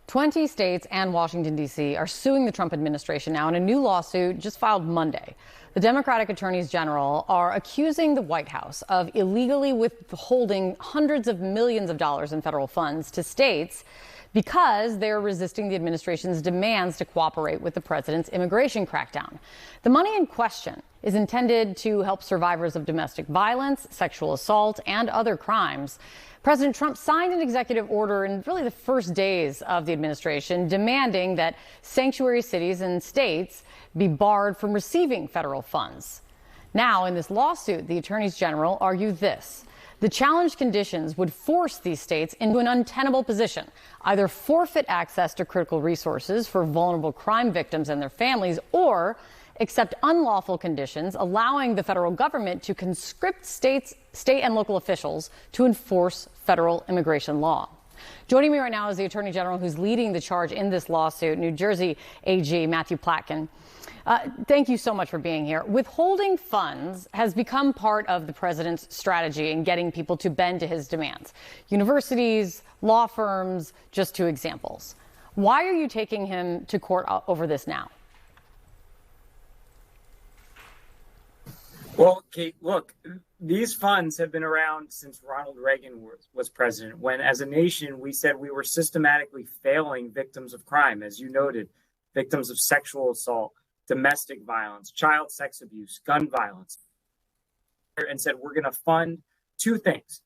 20 states and Washington, D.C. are suing the Trump administration now in a new lawsuit just filed Monday. The Democratic attorneys general are accusing the White House of illegally withholding hundreds of millions of dollars in federal funds to states because they're resisting the administration's demands to cooperate with the president's immigration crackdown. The money in question is intended to help survivors of domestic violence, sexual assault, and other crimes. President Trump signed an executive order in really the first days of the administration demanding that sanctuary cities and states be barred from receiving federal funds. Now, in this lawsuit, the attorneys general argue this. The challenged conditions would force these states into an untenable position, either forfeit access to critical resources for vulnerable crime victims and their families, or accept unlawful conditions allowing the federal government to conscript state and local officials to enforce federal immigration law. Joining me right now is the Attorney General who's leading the charge in this lawsuit, New Jersey AG Matthew Platkin. Thank you so much for being here. Withholding funds has become part of the president's strategy in getting people to bend to his demands. Universities, law firms, just two examples. Why are you taking him to court over this now? Well, Kate, look, these funds have been around since Ronald Reagan was president, when as a nation, we said we were systematically failing victims of crime, as you noted, victims of sexual assault, domestic violence, child sex abuse, gun violence, and said we're going to fund two things: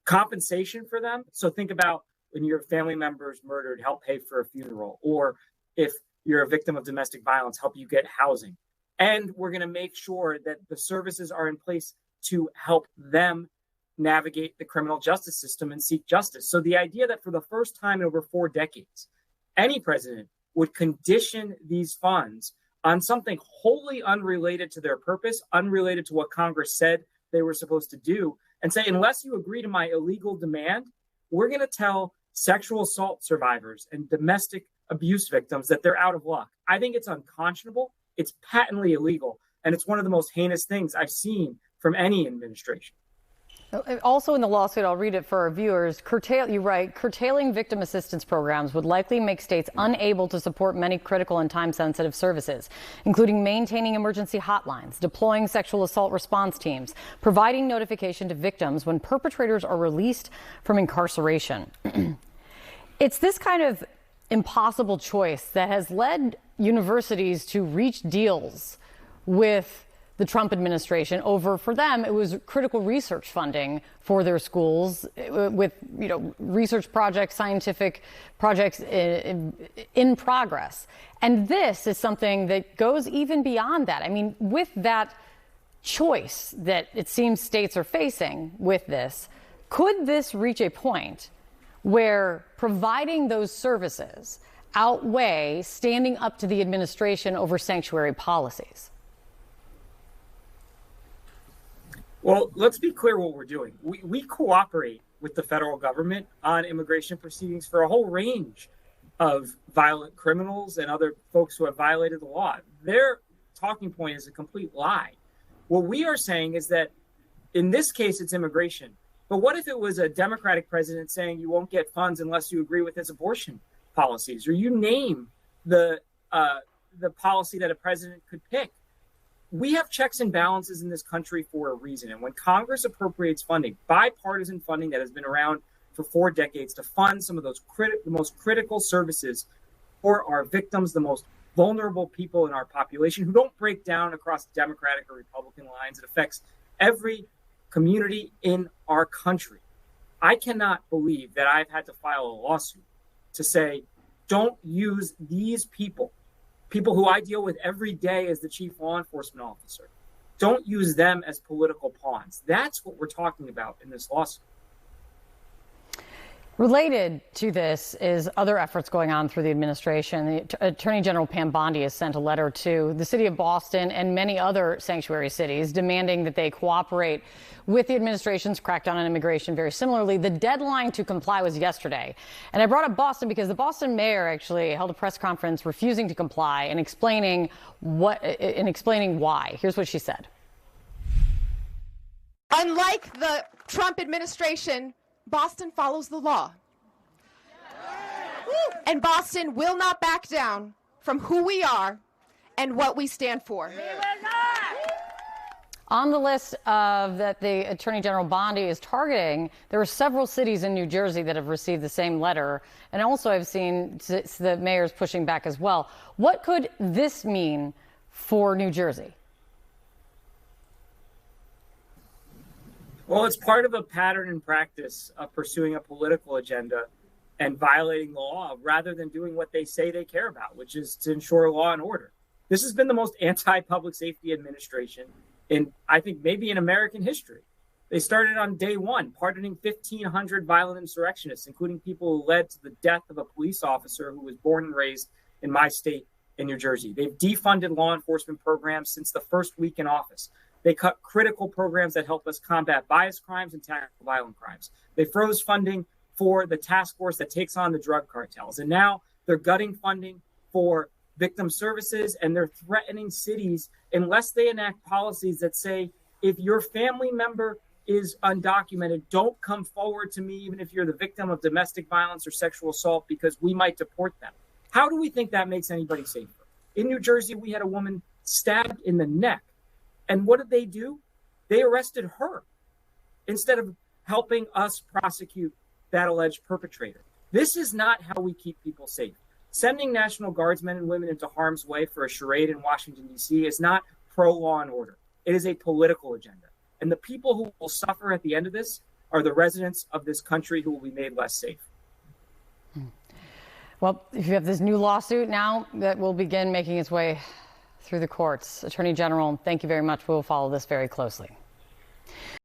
compensation for them. So think about when your family member is murdered, help pay for a funeral, or if you're a victim of domestic violence, help you get housing. And we're going to make sure that the services are in place to help them navigate the criminal justice system and seek justice. So the idea that for the first time in over 4 decades, any president would condition these funds on something wholly unrelated to their purpose, unrelated to what Congress said they were supposed to do, and say, unless you agree to my illegal demand, we're going to tell sexual assault survivors and domestic abuse victims that they're out of luck. I think it's unconscionable. It's patently illegal. And it's one of the most heinous things I've seen from any administration. Also in the lawsuit, I'll read it for our viewers. You write, curtailing victim assistance programs would likely make states unable to support many critical and time-sensitive services, including maintaining emergency hotlines, deploying sexual assault response teams, providing notification to victims when perpetrators are released from incarceration. It's this kind of impossible choice that has led universities to reach deals with the Trump administration over, for them, it was critical research funding for their schools with, research projects, scientific projects in progress. And this is something that goes even beyond that. I mean, with that choice that it seems states are facing with this, could this reach a point where providing those services outweigh standing up to the administration over sanctuary policies? Well, let's be clear what we're doing. We cooperate with the federal government on immigration proceedings for a whole range of violent criminals and other folks who have violated the law. Their talking point is a complete lie. What we are saying is that in this case, it's immigration. But what if it was a Democratic president saying you won't get funds unless you agree with his abortion policies, or you name the policy that a president could pick? We have checks and balances in this country for a reason. And when Congress appropriates funding, bipartisan funding that has been around for 4 decades to fund some of those the most critical services for our victims, the most vulnerable people in our population who don't break down across Democratic or Republican lines, it affects every community in our country. I cannot believe that I've had to file a lawsuit to say, don't use these people who I deal with every day as the chief law enforcement officer. Don't use them as political pawns. That's what we're talking about in this lawsuit. Related to this is other efforts going on through the administration. The Attorney General Pam Bondi has sent a letter to the city of Boston and many other sanctuary cities demanding that they cooperate with the administration's crackdown on immigration. Very similarly, the deadline to comply was yesterday. And I brought up Boston because the Boston mayor actually held a press conference refusing to comply and explaining why. Here's what she said. Unlike the Trump administration, Boston follows the law. And Boston will not back down from who we are and what we stand for. On the list of that the Attorney General Bondi is targeting, there are several cities in New Jersey that have received the same letter. And also I've seen the mayors pushing back as well. What could this mean for New Jersey? Well, it's part of a pattern and practice of pursuing a political agenda and violating the law rather than doing what they say they care about, which is to ensure law and order. This has been the most anti-public safety administration in, I think, maybe in American history. They started on day one, pardoning 1,500 violent insurrectionists, including people who led to the death of a police officer who was born and raised in my state in New Jersey. They've defunded law enforcement programs since the first week in office. They cut critical programs that help us combat bias crimes and tackle violent crimes. They froze funding for the task force that takes on the drug cartels. And now they're gutting funding for victim services, and they're threatening cities unless they enact policies that say, if your family member is undocumented, don't come forward to me, even if you're the victim of domestic violence or sexual assault, because we might deport them. How do we think that makes anybody safer? In New Jersey, we had a woman stabbed in the neck. And what did they do? They arrested her instead of helping us prosecute that alleged perpetrator. This is not how we keep people safe. Sending National Guardsmen and women into harm's way for a charade in Washington, D.C. is not pro-law and order. It is a political agenda. And the people who will suffer at the end of this are the residents of this country who will be made less safe. Well, if you have this new lawsuit now that will begin making its way through the courts. Attorney General, thank you very much. We will follow this very closely.